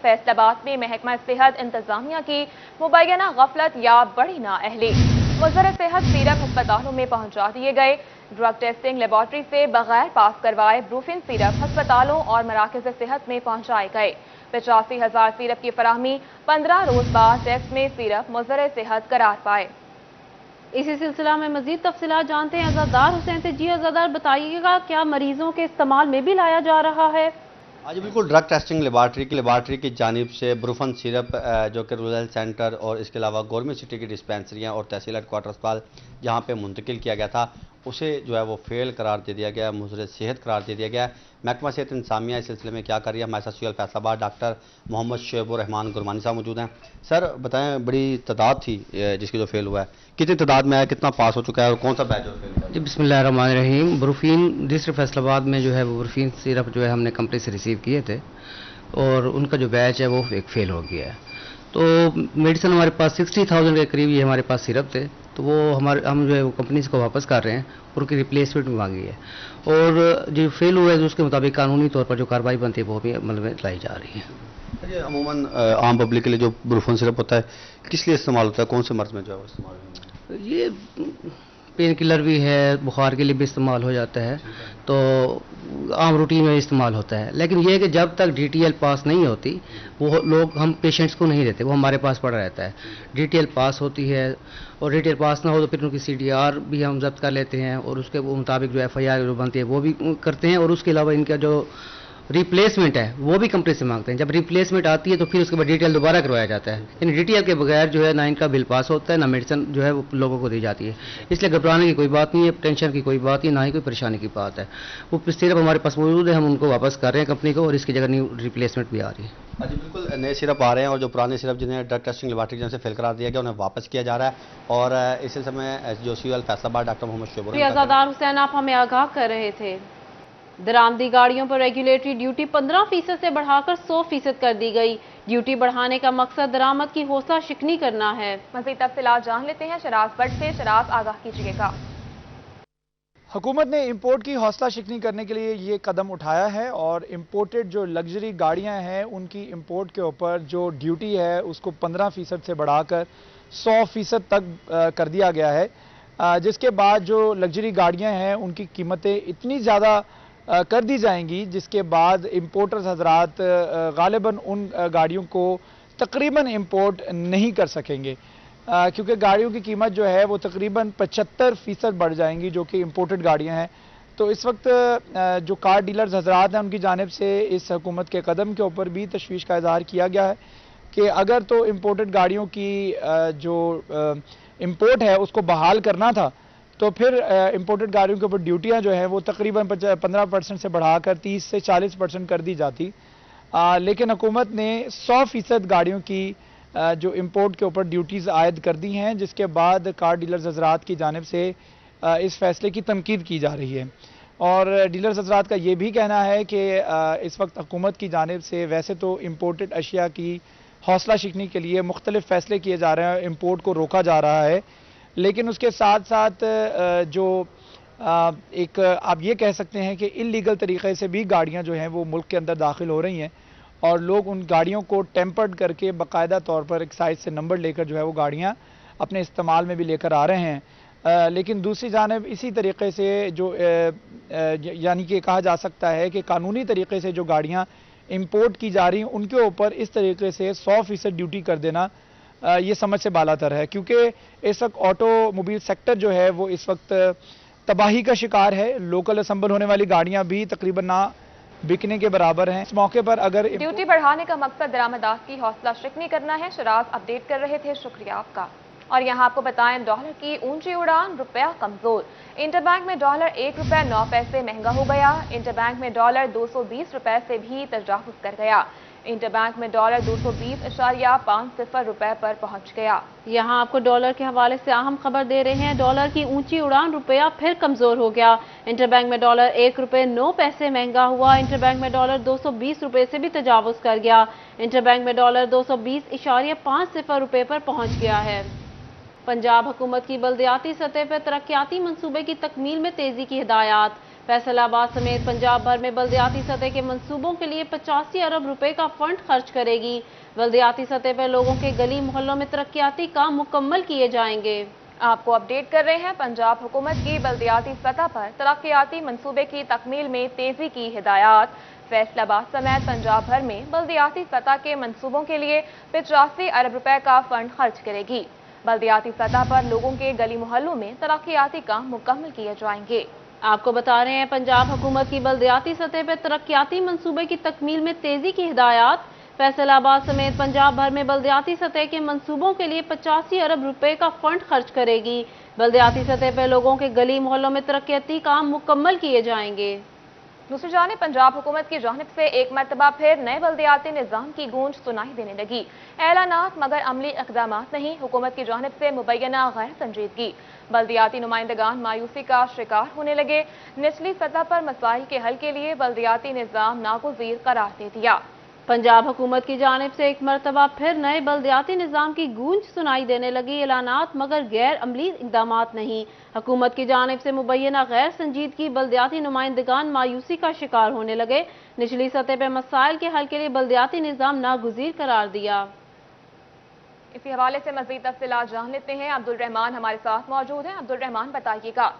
फैसलाबाद में महकमा सेहत इंतजामिया की मुबैना गफलत या बड़ी नाअहली। मुज़र सेहत सीरप अस्पतालों में पहुंचा दिए गए। ड्रग टेस्टिंग लेबॉर्ट्री से बगैर पास करवाए ब्रूफिन सीरप अस्पतालों और मराकज़ सेहत में पहुंचाए गए। 85,000 सीरप की फराहमी 15 रोज बाद टेस्ट में सीरप मुज़र सेहत करार पाए। इसी सिलसिला में मजीद तफसीलात जानते हैं अज़ादार हुसैन से। जी अज़ादार, बताइएगा क्या मरीजों के इस्तेमाल में भी लाया जा रहा है? आज बिल्कुल ड्रग टेस्टिंग लेबॉर्ट्री की जानिब से ब्रूफन सिरप जो कि रूरल सेंटर और इसके अलावा गवर्नमेंट सिटी की डिस्पेंसरियाँ और तहसील हेडक्वार्टर अस्पताल जहाँ पे मुंतकिल किया गया था, उसे जो है वो फेल करार दे दिया गया, मुज़र सेहत करार दे दिया गया। महकमा सेहत इंतजामिया इस सिलसिले में क्या कर रही है? हमारे साथ सीओएल फैसलाबाद डॉक्टर मोहम्मद शुएब-उर-रहमान गुरमानी साहब मौजूद हैं। सर बताएं, बड़ी तादाद थी जिसकी जो फेल हुआ है, कितनी तादाद में है, कितना पास हो चुका है और कौन सा बैच फेल हुआ है? जी बिस्मिल्लाहिर्रहमानिर्रहीम। ब्रूफिन डिस्ट्रिक्ट फैसलाबाद में जो है वो ब्रूफिन सिरप जो है हमने कंपनी से रिसीव किए थे और उनका जो बैच है वो एक फेल हो गया है। तो मेडिसिन हमारे पास 60,000 के करीब ये हमारे पास सिरप थे, तो वो हम जो है वो कंपनी को वापस कर रहे हैं और उनकी रिप्लेसमेंट भी मांगी है और जो फेल हुआ है तो उसके मुताबिक कानूनी तौर पर जो कार्रवाई बनती है वो भी अमल में लाई जा रही है। ये अमूमन आम पब्लिक के लिए जो ब्रूफन सिरप होता है किस लिए इस्तेमाल होता है, कौन से मर्ज में जो है वो इस्तेमाल होता है? ये पेन किलर भी है, बुखार के लिए भी इस्तेमाल हो जाता है, तो आम रूटीन में इस्तेमाल होता है। लेकिन ये है कि जब तक डीटीएल पास नहीं होती वो लोग हम पेशेंट्स को नहीं देते, वो हमारे पास पड़ा रहता है। डीटीएल पास होती है और डीटीएल पास ना हो तो फिर उनकी सीडीआर भी हम जब्त कर लेते हैं और उसके मुताबिक जो एफआईआर जो बनती है वो भी करते हैं और उसके अलावा इनका जो रिप्लेसमेंट है वो भी कंपनी से मांगते हैं। जब रिप्लेसमेंट आती है तो फिर उसके बाद डीटीएल दोबारा करवाया जाता है। यानी डीटीएल के बगैर जो है ना इनका बिल पास होता है, ना मेडिसिन जो है वो लोगों को दी जाती है। इसलिए घबराने की कोई बात नहीं है, टेंशन की कोई बात नहीं, ना ही कोई परेशानी की बात है। वो सिरप हमारे पास मौजूद है, हम उनको वापस कर रहे हैं कंपनी को और इसकी जगह न्यू रिप्लेसमेंट भी आ रही है। अच्छा, बिल्कुल नए सिरप आ रहे हैं और जो पुराने सिरप जिन्हें ड्रग टेस्टिंग लेबॉर्ट्री से फेल करार दिया गया उन्हें वापस किया जा रहा है। और इस सिलसिले में जो सीओएल फैसलाबाद डॉक्टर मोहम्मद शुएब अज़ादार हुसैन, आप हमें आगाह कर रहे थे। दरामदी गाड़ियों पर रेगुलेटरी ड्यूटी 15% से बढ़ाकर 100% कर दी गई। ड्यूटी बढ़ाने का मकसद दरामद की हौसला शिकनी करना है। मज़ीद तफसीलात जान लेते हैं शराब बट से। शराब आगाह कीजिएगा। हुकूमत ने इंपोर्ट की हौसला शिकनी करने के लिए ये कदम उठाया है और इंपोर्टेड जो लग्जरी गाड़ियां हैं उनकी इंपोर्ट के ऊपर जो ड्यूटी है उसको 15% से बढ़ाकर 100% तक कर दिया गया है, जिसके बाद जो लग्जरी गाड़ियां हैं उनकी कीमतें इतनी ज़्यादा कर दी जाएंगी जिसके बाद इंपोर्टर्स हजरात गालिबन उन गाड़ियों को तकरीबन इंपोर्ट नहीं कर सकेंगे, क्योंकि गाड़ियों की कीमत जो है वो तकरीबन 75% बढ़ जाएंगी जो कि इंपोर्टेड गाड़ियां हैं। तो इस वक्त जो कार डीलर्स हजरात हैं उनकी जानिब से इस हुकूमत के कदम के ऊपर भी तशवीश का इजहार किया गया है कि अगर तो इंपोर्टेड गाड़ियों की जो इंपोर्ट है उसको बहाल करना था तो फिर इंपोर्टेड गाड़ियों के ऊपर ड्यूटियां जो है वो तकरीबन 15% से बढ़ाकर 30 से 40% कर दी जाती, लेकिन हुकूमत ने 100% गाड़ियों की जो इंपोर्ट के ऊपर ड्यूटीज़ आयद कर दी हैं, जिसके बाद कार डीलर्स हजरात की जानिब से इस फैसले की तनकीद की जा रही है। और डीलर्स हजरात का ये भी कहना है कि इस वक्त हुकूमत की जानिब से वैसे तो इंपोर्टेड अशिया की हौसला शिकनी के लिए मुख्तलिफ फैसले किए जा रहे हैं, इंपोर्ट को रोका जा रहा है, लेकिन उसके साथ साथ जो एक आप ये कह सकते हैं कि इलीगल तरीक़े से भी गाड़ियां जो हैं वो मुल्क के अंदर दाखिल हो रही हैं और लोग उन गाड़ियों को टेम्पर्ड करके बाकायदा तौर पर एक्साइज से नंबर लेकर जो है वो गाड़ियां अपने इस्तेमाल में भी लेकर आ रहे हैं। लेकिन दूसरी जानिब इसी तरीके से जो यानी कि कहा जा सकता है कि कानूनी तरीके से जो गाड़ियाँ इम्पोर्ट की जा रही हैं उनके ऊपर इस तरीके से 100% ड्यूटी कर देना ये समझ से बालातर है, क्योंकि इस वक्त ऑटोमोबाइल सेक्टर जो है वो इस वक्त तबाही का शिकार है। लोकल असम्बल होने वाली गाड़ियां भी तकरीबन ना बिकने के बराबर हैं। इस मौके पर अगर ड्यूटी बढ़ाने का मकसद दरामदात की हौसला शिकनी करना है। शराब अपडेट कर रहे थे, शुक्रिया आपका। और यहाँ आपको बताएं, डॉलर की ऊंची उड़ान, रुपया कमजोर। इंटरबैंक में डॉलर 1 रुपये 9 पैसे महंगा हो गया। इंटरबैंक में डॉलर 220 रुपए से भी तजावुज कर गया। इंटरबैंक में डॉलर 220.50 रुपए पर पहुंच गया। यहाँ आपको डॉलर के हवाले से अहम खबर दे रहे हैं। डॉलर की ऊंची उड़ान, रुपया फिर कमजोर हो गया। इंटरबैंक में डॉलर 1 रुपये 9 पैसे महंगा हुआ। इंटरबैंक में डॉलर 220 रुपए से भी तजावुज कर गया। इंटरबैंक में डॉलर 220.50 रुपए पर पहुंच गया है। पंजाब हुकूमत की बल्दियाती सतह पर तरक्याती मंसूबे की तकमील में तेजी की हिदायत। फैसल आबाद समेत पंजाब भर में बल्दियाती सतह के मंसूबों के लिए 85 अरब रुपए का फंड खर्च करेगी। बल्दियाती सतह पर लोगों के गली मोहल्लों में तरक्याती काम मुकम्मल किए जाएंगे। आपको अपडेट कर रहे हैं, पंजाब हुकूमत की बल्दियाती सतह पर तरक्याती मंसूबे की तकमील में तेजी की हिदायत। फैसलाबाद समेत पंजाब भर में बल्दियाती सतह के मंसूबों के लिए 85 अरब रुपए का फंड खर्च करेगी। बल्दियाती सतह पर लोगों के गली मोहल्लों में तरक्याती काम मुकम्मल किए जाएंगे। आपको बता रहे हैं, पंजाब हुकूमत की बल्दियाती सतह पर तरक्याती मंसूबे की तकमील में तेजी की हिदायत। फैसलाबाद समेत पंजाब भर में बल्दियाती सतह के मंसूबों के लिए 85 अरब रुपए का फंड खर्च करेगी। बल्दियाती सतह पर लोगों के गली मोहल्लों में तरक्याती काम मुकम्मल किए जाएंगे। दूसरी जानिब पंजाब हुकूमत की जानिब से एक मरतबा फिर नए बल्दियाती निज़ाम की गूंज सुनाई देने लगी। ऐलानात मगर अमली इक़दाम नहीं, हुकूमत की जानिब से मुबैना गैर संजीदगी। बल्दियाती नुमाइंदगान मायूसी का शिकार होने लगे। निचली सतह पर मसाइल के हल के लिए बल्दियाती निज़ाम नागुज़ीर करार दे दिया। पंजाब हुकूमत की जानिब से एक मरतबा फिर नए बल्दियाती निज़ाम की गूंज सुनाई देने लगी। ऐलानात मगर गैर अमली इक़दामात नहीं, हुकूमत की जानिब से मुबैना गैर संजीदगी। बल्दियाती नुमाइंदगान मायूसी का शिकार होने लगे। निचली सतह पर मसाइल के हल के लिए बल्दियाती निज़ाम नागुज़ीर करार दिया। इसी हवाले से मज़ीद तफ़सीलात जान लेते हैं। अब्दुल रहमान हमारे साथ मौजूद हैं। अब्दुल रहमान, बताइएगा।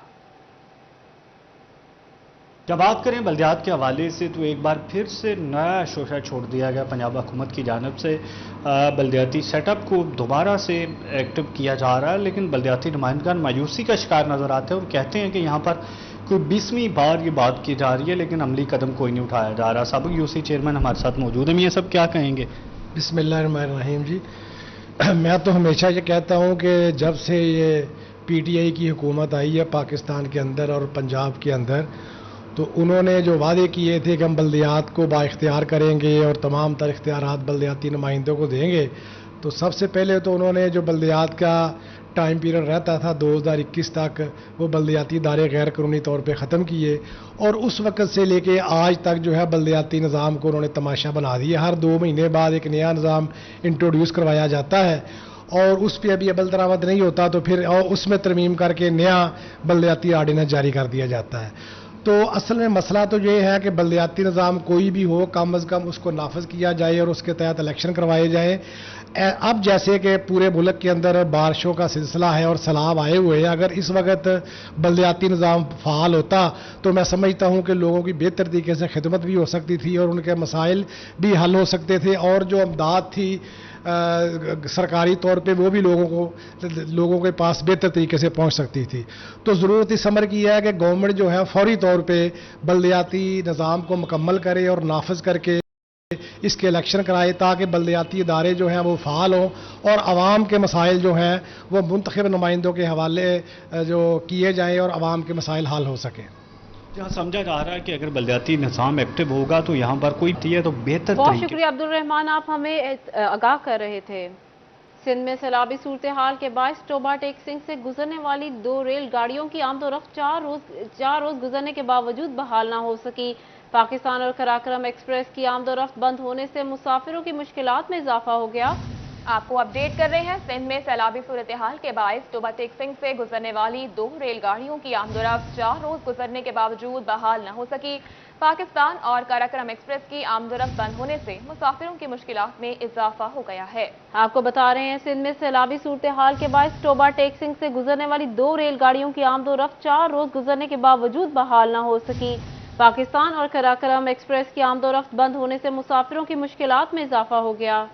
जब बात करें बल्दियात के हवाले से तो एक बार फिर से नया शोशा छोड़ दिया गया पंजाब हुकूमत की जानिब से। बल्दियाती सेटअप को दोबारा से एक्टिव किया जा रहा है, लेकिन बल्दियाती नुमाइंदगान मायूसी का शिकार नज़र आते हैं और कहते हैं कि यहाँ पर कोई 20वीं बार ये बात की जा रही है, लेकिन अमली कदम कोई नहीं उठाया जा रहा। साबिक यूसी चेयरमैन हमारे साथ मौजूद हैं, ये सब क्या कहेंगे? बिस्मिल्लाहिर्रहमानिर्रहीम जी, मैं तो हमेशा ये कहता हूँ कि जब से ये PTI की हुकूमत आई है पाकिस्तान के अंदर और पंजाब के अंदर, तो उन्होंने जो वादे किए थे कि हम बल्दियात को बाइख्तियार करेंगे और तमाम तर इख्तियारात बल्दियाती नुमाइंदों को देंगे, तो सबसे पहले तो उन्होंने जो बल्दियात का टाइम पीरियड रहता था 2021 तक, वो बल्दियाती इदारे गैर कानूनी तौर पे ख़त्म किए और उस वक़्त से लेके आज तक जो है बल्दियाती निज़ाम को उन्होंने तमाशा बना दिया। हर 2 महीने बाद एक नया निज़ाम इंट्रोड्यूस करवाया जाता है और उस पर अभी अमल दरामद नहीं होता तो फिर उसमें तरमीम करके नया बल्दियाती आर्डिनेंस जारी कर दिया जाता है। तो असल में मसला तो ये है कि बल्दियाती निज़ाम कोई भी हो, कम अज़ कम उसको नाफज किया जाए और उसके तहत इलेक्शन करवाए जाएँ। अब जैसे कि पूरे मुल्क के अंदर बारिशों का सिलसिला है और सैलाब आए हुए हैं, अगर इस वक्त बल्दियाती निज़ाम फ़ाल होता तो मैं समझता हूँ कि लोगों की बेहतर तरीके से खिदमत भी हो सकती थी और उनके मसाइल भी हल हो सकते थे और जो अमदाद थी सरकारी तौर पे वो भी लोगों के पास बेहतर तरीके से पहुंच सकती थी। तो ज़रूरत इस अमर की है कि गवर्नमेंट जो है फौरी तौर पे बल्दियाती निज़ाम को मुकम्मल करे और नाफज करके इसके इलेक्शन कराए ताकि बल्दियाती इदारे जो हैं वो फ़ाल हों और आवाम के मसाइल जो हैं वो मुंतखब नुमाइंदों के हवाले जो किए जाएँ और आवाम के मसाइल हल हो सकें। जहाँ समझा जा रहा है कि अगर बल्दियाती निज़ाम एक्टिव होगा तो यहाँ पर कोई है तो बेहतर। बहुत शुक्रिया अब्दुल रहमान, आप हमें आगाह कर रहे थे। सिंध में सैलाबी सूरत हाल के बायस टोबा टेक्सिंग से गुजरने वाली 2 रेल गाड़ियों की आमदोरफ्त 4 रोज गुजरने के बावजूद बहाल ना हो सकी। पाकिस्तान और कराक्रम एक्सप्रेस की आमदोरफ्त बंद होने से मुसाफिरों की मुश्किलात में इजाफा हो गया। आपको अपडेट कर रहे हैं, सिंध में सैलाबी सूरत हाल के बायस टोबा टेक्सिंग से गुजरने वाली 2 रेलगाड़ियों की आमदोरफ्त 4 रोज गुजरने के बावजूद बहाल न हो सकी। पाकिस्तान और कराक्रम एक्सप्रेस की आमदोरफ्त बंद होने से मुसाफिरों की मुश्किलात में इजाफा हो गया है। आपको बता रहे हैं, सिंध में सैलाबी सूरत हाल के बायस टोबा टेक्सिंग से गुजरने वाली 2 रेलगाड़ियों की आमदोरफ्त 4 रोज गुजरने के बावजूद बहाल न हो सकी। पाकिस्तान और कराक्रम एक्सप्रेस की आमदोरफ्त बंद होने से मुसाफिरों की मुश्किलात में इजाफा हो गया।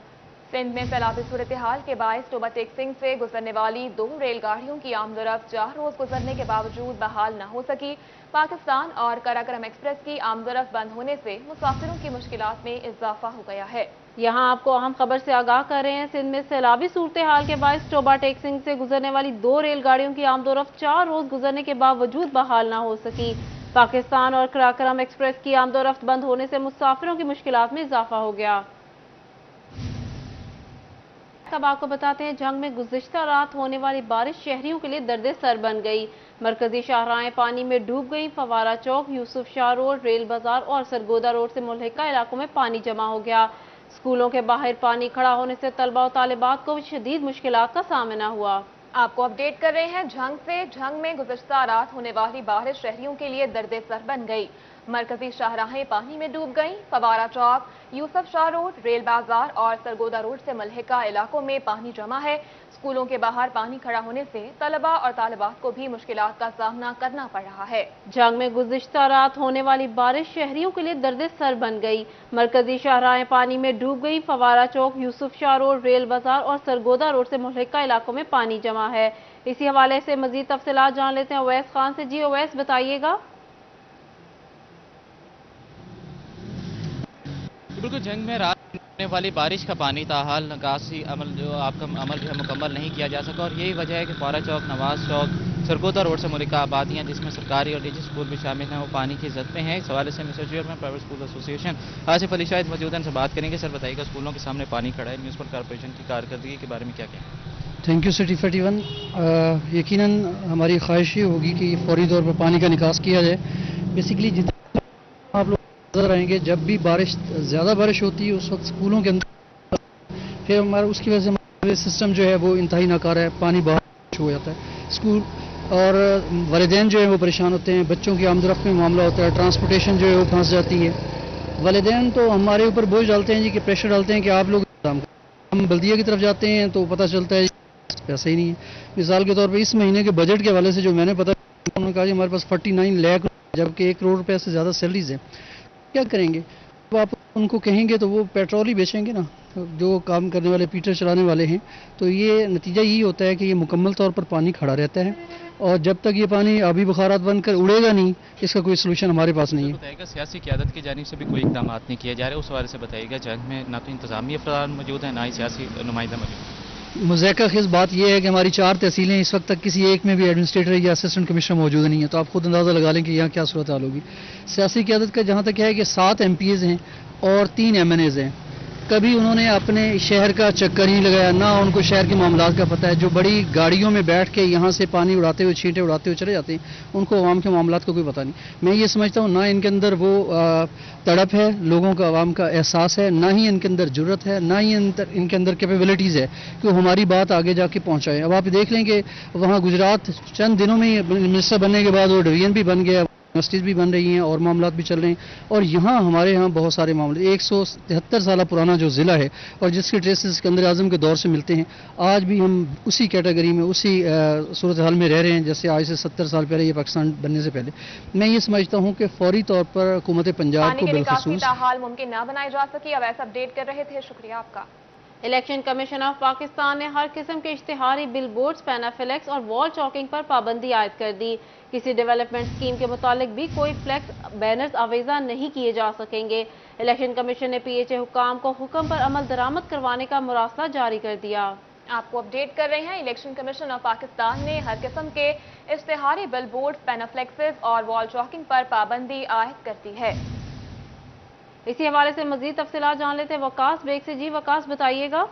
सिंध में सैलाबी सूरत हाल के बायस टोबा टेक्सिंग से गुजरने वाली 2 रेलगाड़ियों की आमदोरफ्त 4 रोज गुजरने के बावजूद बहाल न हो सकी। पाकिस्तान और कराक्रम एक्सप्रेस की आमदोरफ्त बंद होने से मुसाफिरों की मुश्किलात में इजाफा हो गया है। यहाँ आपको अहम खबर से आगाह कर रहे हैं, सिंध में सैलाबी सूरत हाल के बायस टोबा टेक्सिंग से गुजरने वाली 2 रेलगाड़ियों की आमदोरफ्त 4 रोज गुजरने के बावजूद बहाल न हो सकी। पाकिस्तान और कराक्रम एक्सप्रेस की आमदोरफ्त बंद होने से मुसाफिरों की मुश्किलात में इजाफा हो गया। तब आपको बताते हैं, जंग में गुज़िश्ता रात होने वाली बारिश शहरियों के लिए दर्द सर बन गई। मरकजी शाहराहें पानी में डूब गईं। फवारा चौक, यूसुफ शाह रोड, रेल बाजार और सरगोदा रोड से मुल्हिका इलाकों में पानी जमा हो गया। स्कूलों के बाहर पानी खड़ा होने से तलबा और तालिबात को शदीद मुश्किलात का सामना हुआ। आपको अपडेट कर रहे हैं झंग से। झंग में गुज़िश्ता रात होने वाली बारिश शहरियों के लिए दर्द सर बन गई। मरकजी शाहराहें पानी में डूब गईं। फवारा चौक, यूसुफ शाह रोड, रेल बाजार और सरगोदा रोड से मुल्हिका इलाकों में पानी जमा है। स्कूलों के बाहर पानी खड़ा होने से तलबा और तालिबात को भी मुश्किलात का सामना करना पड़ रहा है। झंग में गुज़िश्ता रात होने वाली बारिश शहरियों के लिए दर्द सर बन गई। मरकजी शाहराहें पानी में डूब गई। फवारा चौक, यूसुफ शाह रोड, रेल बाजार और सरगोदा रोड से मुल्हिका इलाकों में पानी जमा है। इसी हवाले से मजीद तफसीलात जान लेते हैं अवैस खान से। जी अवैस, बताइएगा। बिल्कुल, झंग में रात होने वाली बारिश का पानी ताहाल निकासी अमल जो है मुकम्मल नहीं किया जा सका, और यही वजह है कि फवारा चौक, नवाज चौक, सरगोदा रोड से मुल्हिका आबादियाँ जिसमें सरकारी और निजी स्कूल भी शामिल हैं वो पानी की जद में हैं। इस हवाले से mister chairman private school association Asif Ali Shahid मौजूद हैं, से बात करेंगे। सर बताइएगा, स्कूलों के सामने पानी खड़ा है, म्यूनसिपल कॉर्पोरेशन की कारकर्दगी के बारे में क्या कहें? Thank you city 41। यकीनन हमारी ख्वाहिश ये होगी कि फौरी तौर पर पानी का निकास किया जाए। बेसिकली जितना आप लोग नजर आएंगे, जब भी ज़्यादा बारिश होती है उस वक्त स्कूलों के अंदर फिर हमारा उसकी वजह से हमारा सिस्टम जो है वो इंतहाई नाकारा है, पानी बाहर हो जाता है स्कूल, और वालिदैन जो है वो परेशान होते हैं। बच्चों की आमदरफ्त में मामला होता है, ट्रांसपोर्टेशन जो है वो फंस जाती है। वालिदैन तो हमारे ऊपर बोझ डालते हैं जी, कि प्रेशर डालते हैं कि आप लोग हम बल्दिया की तरफ जाते हैं तो पता चलता है पैसा ही नहीं है। मिसाल के तौर पर इस महीने के बजट के हवाले से जो मैंने पता, उन्होंने कहा हमारे पास 49 लाख, जबकि 1 करोड़ रुपये से ज़्यादा सैलरीज हैं। क्या करेंगे? तो आप उनको कहेंगे तो वो पेट्रोल ही बेचेंगे ना, जो काम करने वाले पीटर चलाने वाले हैं। तो ये नतीजा यही होता है कि ये मुकम्मल तौर पर पानी खड़ा रहता है, और जब तक ये पानी आबी बुखारात बनकर उड़ेगा नहीं, इसका कोई सलूशन हमारे पास नहीं है। बताइएगा, सियासी क़यादत की जानिब से भी कोई इक़दाम नहीं किए जा रहे, उस हवाले से बताइएगा। झंग में ना तो इंतजामी अफराद मौजूद हैं, ना ही सियासी नुमाइंदा मौजूद हैं। मुज़ायका ख़ेज़ बात यह है कि हमारी 4 तहसीलें इस वक्त तक किसी एक में भी एडमिनिस्ट्रेटर या असिस्टेंट कमिश्नर मौजूद नहीं है, तो आप खुद अंदाज़ा लगा लें कि यहाँ क्या सूरत हाल होगी। सियासी क़यादत का जहाँ तक है कि 7 MPs हैं और 3 MNAs हैं। कभी उन्होंने अपने शहर का चक्कर नहीं लगाया, ना उनको शहर के मामलात का पता है। जो बड़ी गाड़ियों में बैठ के यहाँ से पानी उड़ाते हुए, छींटे उड़ाते हुए चले जाते हैं, उनको अवाम के मामलात का कोई पता नहीं। मैं ये समझता हूँ ना इनके अंदर वो तड़प है, लोगों का, अवाम का एहसास है, ना ही इनके अंदर जुर्रत है, ना ही इनके अंदर कैपेबिलिटीज़ है कि वो हमारी बात आगे जाके पहुँचाएँ। अब आप देख लें कि वहाँ गुजरात चंद दिनों में मिनिस्टर बनने के बाद वो डिवीज़न भी बन गया, यूनिवर्सिटीज़ भी बन रही हैं और मामलात भी चल रहे हैं। और यहाँ हमारे यहाँ बहुत सारे मामले, 173 साल पुराना जो ज़िला है और जिसके ट्रेसेस सिकंदर आज़म के दौर से मिलते हैं, आज भी हम उसी कैटेगरी में, उसी सूरत हाल में रह रहे हैं जैसे आज से 70 साल पहले, ये पाकिस्तान बनने से पहले। मैं ये समझता हूँ कि फौरी तौर पर हुकूमत पंजाब को बिलखसूस हाल मुमकिन ना बनाई जा सकी। अब ऐसा अपडेट कर रहे थे, शुक्रिया आपका। इलेक्शन कमीशन ऑफ पाकिस्तान ने हर किस्म के इश्तिहारी बिल बोर्ड्स, पैनाफ्लेक्स और वॉल चॉकिंग पर पाबंदी आयद कर दी। किसी डेवलपमेंट स्कीम के मुतालिक भी कोई फ्लेक्स बैनर्स आवेजा नहीं किए जा सकेंगे। इलेक्शन कमीशन ने PHA हुकाम को हुक्म पर अमल दरामद करवाने का मुरासला जारी कर दिया। आपको अपडेट कर रहे हैं, इलेक्शन कमीशन ऑफ पाकिस्तान ने हर किस्म के इश्तिहारी बिल बोर्ड्स, पैनाफ्लेक्सेस और वॉल चॉकिंग पर पाबंदी आयद कर दी है। इसी हवाले से मजीद तफसीलात जान लेते हैं वकास बेग से। जी वकास, बताइएगा।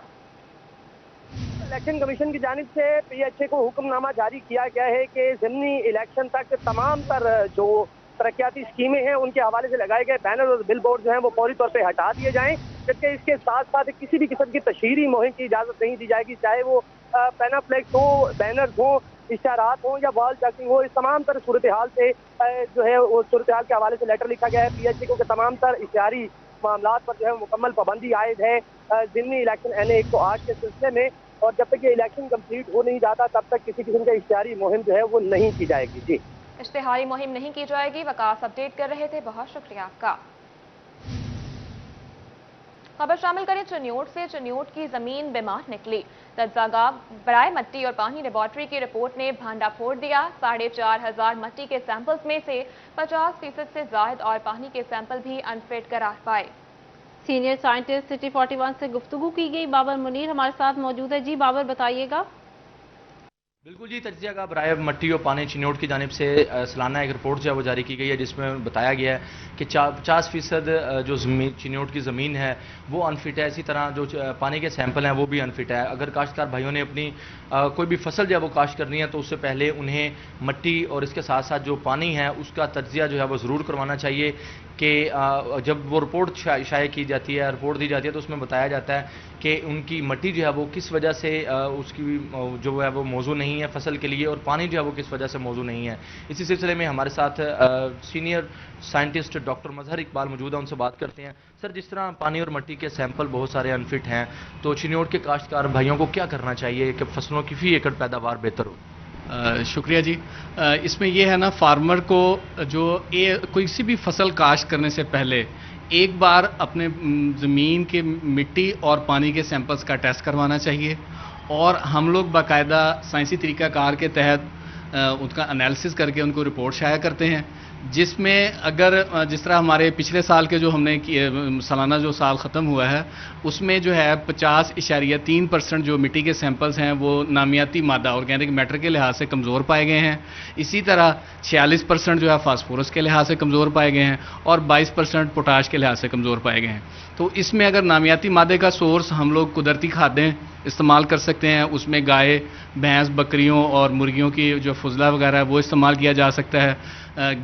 इलेक्शन कमीशन की जानिब से PHA को हुक्मनामा जारी किया गया है कि ज़िमनी इलेक्शन तक तमाम तर जो तरक्याती स्कीमें हैं उनके हवाले से लगाए गए बैनर और बिल बोर्ड जो हैं वो फौरी तौर पर हटा दिए जाएं, जबकि इसके साथ साथ किसी भी किस्म की तशहीरी मुहिम की इजाज़त नहीं दी जाएगी, चाहे वो पैनाफ्लेक्स हो, बैनर्स हो, इशारात हो या वॉल चॉकिंग हो। इस तमाम तर सूरत हाल से जो है वो सूरत हाल के हवाले से लेटर लिखा गया है PHA को कि तमाम तर इश्तिहारी मामलात पर जो है मुकम्मल पाबंदी आयद है ज़िमनी इलेक्शन NA 108 के सिलसिले में, और जब तक ये इलेक्शन कंप्लीट हो नहीं जाता तब तक किसी किस्म का इश्तिहारी मुहिम जो है वो नहीं की जाएगी। जी, इश्तिहारी मुहिम नहीं की जाएगी। वकास अपडेट कर रहे थे, बहुत शुक्रिया आपका। खबर शामिल करें चनियोट से। चनियोट की जमीन बीमार निकली। तज्जागाह बराए मट्टी और पानी लेबॉर्ट्री की रिपोर्ट ने भांडा फोड़ दिया। 4,500 मट्टी के सैंपल्स में से 50% से जायद और पानी के सैंपल भी अनफिट करार पाए। सीनियर साइंटिस्ट सिटी 41 से गुफ्तगू की गई। बाबर मुनीर हमारे साथ मौजूद है। जी बाबर, बताइएगा। बिल्कुल जी, तज्जिया बराए मट्टी और पानी चनियोट की जानिब से सालाना एक रिपोर्ट जो है वो जारी की गई है, जिसमें बताया गया है कि 50% जो चनियोट की ज़मीन है वो अनफिट है। इसी तरह जो पानी के सैंपल हैं वो भी अनफिट है। अगर काश्तकार भाइयों ने अपनी कोई भी फसल जो है वो काश्त करनी है तो उससे पहले उन्हें मट्टी और इसके साथ साथ जो पानी है उसका तज्जिया जो है वो ज़रूर करवाना चाहिए कि जब वो रिपोर्ट शाये की जाती है, रिपोर्ट दी जाती है, तो उसमें बताया जाता है कि उनकी मट्टी जो है वो किस वजह से उसकी जो है वो मौजू नहीं نہیں ہے فصل کے لیے, اور پانی جو ہے وہ کس وجہ سے موزوں نہیں ہے. اسی سلسلے میں ہمارے ساتھ سینئر سائنٹسٹ ڈاکٹر مظہر اقبال موجود ہیں, ان سے بات کرتے ہیں. سر, جس طرح پانی اور مٹی کے سیمپل بہت سارے انفٹ ہیں, تو چنیوٹ کے کاشتکار بھائیوں کو کیا کرنا چاہیے کہ فصلوں کی فی ایکڑ پیداوار بہتر ہو؟ شکریہ جی. اس میں یہ ہے نا, فارمر کو جو کوئی سی بھی فصل کاشت کرنے سے پہلے ایک بار اپنے زمین کے مٹی اور پانی کے سیمپلز کا ٹیسٹ کروانا چاہیے, اور ہم لوگ باقاعدہ سائنسی طریقہ کار کے تحت ان کا انالیسس کر کے ان کو رپورٹ شائع کرتے ہیں, جس میں اگر جس طرح ہمارے پچھلے سال کے جو ہم نے سالانہ جو سال ختم ہوا ہے اس میں جو ہے 50.3% جو مٹی کے سیمپلز ہیں وہ نامیاتی مادہ آرگینک میٹر کے لحاظ سے کمزور پائے گئے ہیں. اسی طرح 46% جو ہے فاسفورس کے لحاظ سے کمزور پائے گئے ہیں, اور 22% پوٹاش کے لحاظ سے کمزور پائے گئے ہیں. تو اس میں اگر نامیاتی مادے کا سورس ہم لوگ قدرتی کھادیں استعمال کر سکتے ہیں, اس میں گائے, بھینس, بکریوں اور مرغیوں کی جو فضلہ وغیرہ ہے وہ استعمال کیا جا سکتا ہے.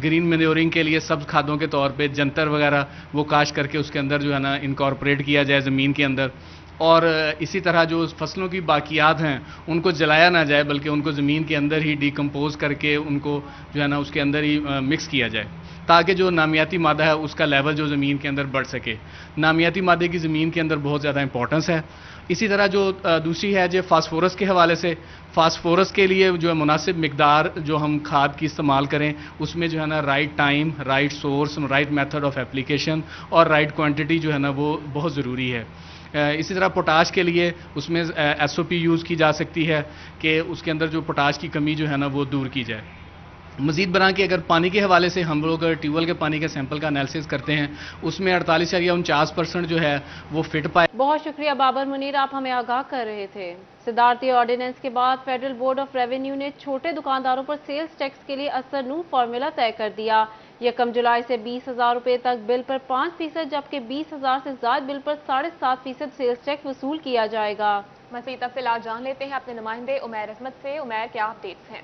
گرین مینیورنگ کے لیے سبز کھادوں کے طور پہ جنتر وغیرہ وہ کاشت کر کے اس کے اندر جو ہے نا انکارپوریٹ کیا جائے زمین کے اندر. اور اسی طرح جو فصلوں کی باقیات ہیں ان کو جلایا نہ جائے, بلکہ ان کو زمین کے اندر ہی ڈیکمپوز کر کے ان کو جو ہے نا اس کے اندر ہی مکس کیا جائے, تاکہ جو نامیاتی مادہ ہے اس کا لیول جو زمین کے اندر بڑھ سکے. نامیاتی مادے کی زمین کے اندر بہت زیادہ امپورٹنس ہے. اسی طرح جو دوسری ہے جو فاسفورس کے حوالے سے, فاسفورس کے لیے جو ہے مناسب مقدار جو ہم کھاد کی استعمال کریں, اس میں جو ہے نا right time, right source, right method of application اور رائٹ کوانٹٹی جو ہے نا وہ بہت ضروری ہے. اسی طرح پوٹاش کے لیے اس میں ایس او پی یوز کی جا سکتی ہے کہ اس کے اندر جو پوٹاش کی کمی جو ہے نا وہ دور کی جائے. مزید برآں کہ اگر پانی کے حوالے سے ہم لوگ ٹیوب ویل کے پانی کے سیمپل کا انالیسس کرتے ہیں, اس میں 48.49% جو ہے وہ فٹ پائے. بہت شکریہ بابر منیر, آپ ہمیں آگاہ کر رہے تھے. صدارتی آرڈیننس کے بعد فیڈرل بورڈ آف ریونیو نے چھوٹے دکانداروں پر سیلز ٹیکس کے لیے اثر نو فارمولا طے کر دیا. 1 جولائی سے 20,000 روپے تک بل پر 5%, جبکہ 20,000 سے زائد بل پر 7.5% سیلز ٹیکس وصول کیا جائے گا. مزید تفصیلات جان لیتے ہیں اپنے نمائندے عمیر عظمت سے. عمیر, کیا اپڈیٹس ہیں؟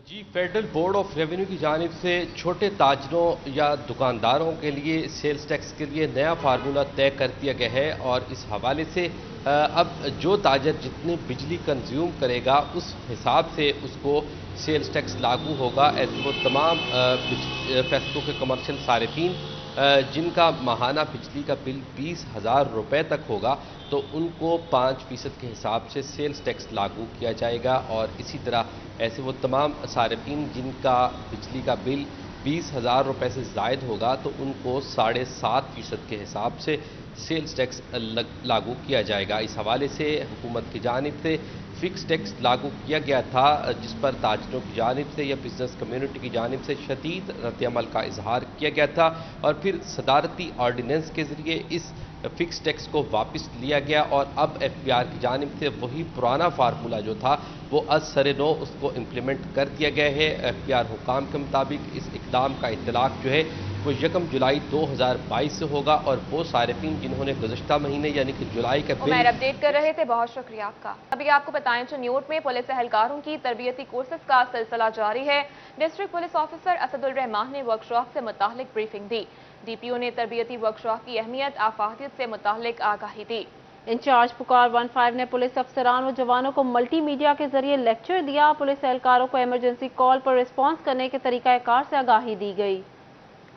جی, فیڈرل بورڈ آف ریونیو کی جانب سے چھوٹے تاجروں یا دکانداروں کے لیے سیلز ٹیکس کے لیے نیا فارمولا طے کر دیا گیا ہے, اور اس حوالے سے اب جو تاجر جتنی بجلی کنزیوم کرے گا اس حساب سے اس کو سیلز ٹیکس لاگو ہوگا. ایسے وہ تمام فیصلوں کے کمرشل صارفین جن کا ماہانہ بجلی کا بل 20,000 روپے تک ہوگا تو ان کو 5% کے حساب سے سیلز ٹیکس لاگو کیا جائے گا. اور اسی طرح ایسے وہ تمام صارفین جن کا بجلی کا بل 20,000 روپے سے زائد ہوگا تو ان کو 7.5% کے حساب سے سیلز ٹیکس لاگو کیا جائے گا. اس حوالے سے حکومت کی جانب سے فکس ٹیکس لاگو کیا گیا تھا, جس پر تاجروں کی جانب سے یا بزنس کمیونٹی کی جانب سے شدید رد عمل کا اظہار کیا گیا تھا, اور پھر صدارتی آرڈیننس کے ذریعے اس فکس ٹیکس کو واپس لیا گیا, اور اب ایف پی آر کی جانب سے وہی پرانا فارمولا جو تھا وہ از سر نو اس کو امپلیمنٹ کر دیا گیا ہے. ایف پی آر حکام کے مطابق اس اقدام کا اطلاق جو ہے وہ 1 جولائی 2022 سے ہوگا, اور وہ صارفین جنہوں نے گزشتہ مہینے یعنی کہ جولائی کا بل عمیر اپڈیٹ کر رہے تھے, بہت شکریہ آپ کا. ابھی آپ کو بتائیں چنیوٹ میں پولیس اہلکاروں کی تربیتی کورسز کا سلسلہ جاری ہے. ڈسٹرکٹ پولیس آفیسر اسد الرحمان نے ورکشاپ سے متعلق بریفنگ دی. ڈی پی او نے تربیتی ورکشاپ کی اہمیت, افادیت سے متعلق آگاہی دی. انچارج پکار 15 نے پولیس افسران و جوانوں کو ملٹی میڈیا کے ذریعے لیکچر دیا. پولیس اہلکاروں کو ایمرجنسی کال پر رسپانس کرنے کے طریقہ کار سے آگاہی دی گئی.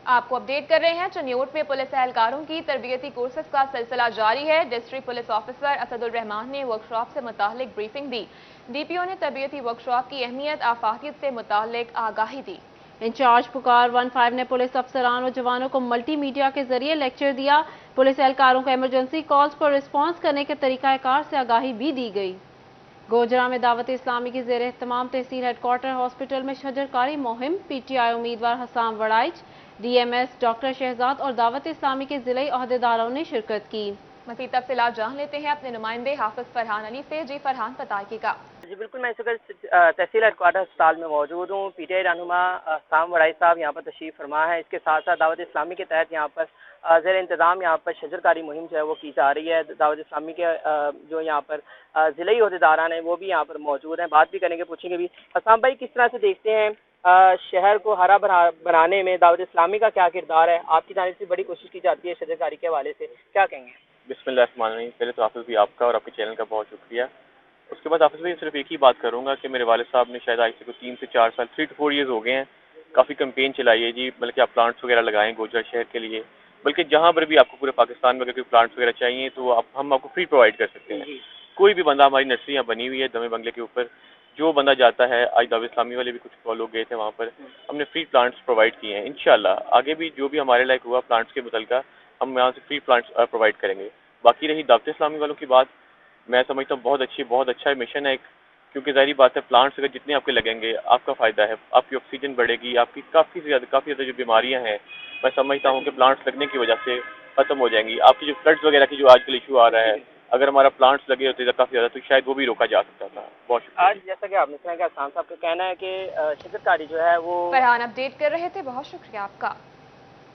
آپ کو اپڈیٹ کر رہے ہیں. چنیوٹ میں پولیس اہلکاروں کی تربیتی کورسز کا سلسلہ جاری ہے. ڈسٹرکٹ پولیس آفیسر اسد الرحمان نے ورکشاپ سے متعلق بریفنگ دی. ڈی پی او نے تربیتی ورکشاپ کی اہمیت, افادیت سے متعلق آگاہی دی. انچارج پکار 15 نے پولیس افسران و جوانوں کو ملٹی میڈیا کے ذریعے لیکچر دیا. پولیس اہلکاروں کو ایمرجنسی کالز پر رسپانس کرنے کے طریقہ کار سے آگاہی بھی دی گئی. گوجرا میں دعوت اسلامی کی زیر اہتمام تحصیل ہیڈ کوارٹر ہاسپٹل میں شجرکاری مہم. پی ٹی آئی امیدوار Hussam Warraich, D M S doctor Shehzad اور دعوت اسلامی کے ضلعی عہدیداروں نے شرکت کی. مزید تفصیلات جان لیتے ہیں اپنے نمائندے حافظ فرحان علی سے. جی فرحان, بتائیے گا. جی بالکل, میں اس وقت تحصیل ہیڈ کوارٹر اسپتال میں موجود ہوں. پی ٹی آئی رہنما حسام وڑائچ صاحب یہاں پر تشریف فرما ہے. اس کے ساتھ ساتھ دعوت اسلامی کے تحت یہاں پر زیر انتظام یہاں پر شجرکاری مہم جو ہے وہ کی جا رہی ہے. دعوت اسلامی کے جو یہاں پر ضلعی عہدیداران ہیں وہ بھی یہاں پر موجود ہیں, بات بھی کریں گے, پوچھیں گے بھی. حسام بھائی, کس طرح سے دیکھتے ہیں شہر کو ہرا بھرا بنانے میں دعوت اسلامی کا کیا کردار ہے؟ آپ کی جانب سے بڑی کوشش کی جاتی ہے شجرکاری کے حوالے سے, کیا کہیں گے؟ بسم اللہ الرحمن الرحیم. پہلے تو حافظ بھی آپ کا اور آپ کے چینل کا بہت شکریہ. اس کے بعد حافظ بھائی صرف ایک ہی بات کروں گا کہ میرے والد صاحب نے شاید آج سے 3 سے 4 سال 3 to 4 ایئرز ہو گئے ہیں کافی کمپین چلائی ہے جی، بلکہ آپ پلانٹس وغیرہ لگائیں گوجرا شہر کے لیے، بلکہ جہاں پر بھی آپ کو پورے پاکستان میں اگر کوئی پلانٹس وغیرہ چاہیے تو ہم آپ کو فری پرووائڈ کر سکتے ہیں. کوئی بھی بندہ، ہماری نرسریاں بنی ہوئی ہے دمے بنگلے کے اوپر، جو بندہ جاتا ہے، آج دعوت اسلامی والے بھی کچھ لوگ گئے تھے وہاں پر، ہم نے فری پلانٹس پرووائڈ کیے ہیں. انشاءاللہ آگے بھی جو بھی ہمارے لائق ہوا پلانٹس کے متعلقہ ہم یہاں سے فری پلانٹس پرووائڈ کریں گے. باقی رہی دعوت اسلامی والوں کی بات، میں سمجھتا ہوں بہت اچھا مشن ہے ایک، کیونکہ ظاہری بات ہے پلانٹس اگر جتنے آپ کے لگیں گے آپ کا فائدہ ہے، آپ کی آکسیجن بڑھے گی، آپ کی کافی زیادہ جو بیماریاں ہیں میں سمجھتا ہوں کہ پلانٹس لگنے کی وجہ سے ختم ہو جائیں گی. آپ کی جو فلڈز وغیرہ کی جو آج کل ایشو آ رہا ہے، اگر ہمارا پلانٹس لگے ہوتے کافی زیادہ تو شاید وہ بھی روکا جا سکتا تھا. بہت شکریہ. آج جیسا کہ آپ نے سنا کہ حسان صاحب کا کہنا ہے کہ شجرکاری جو ہے وہ فرحان اپڈیٹ کر رہے تھے، بہت شکریہ آپ کا.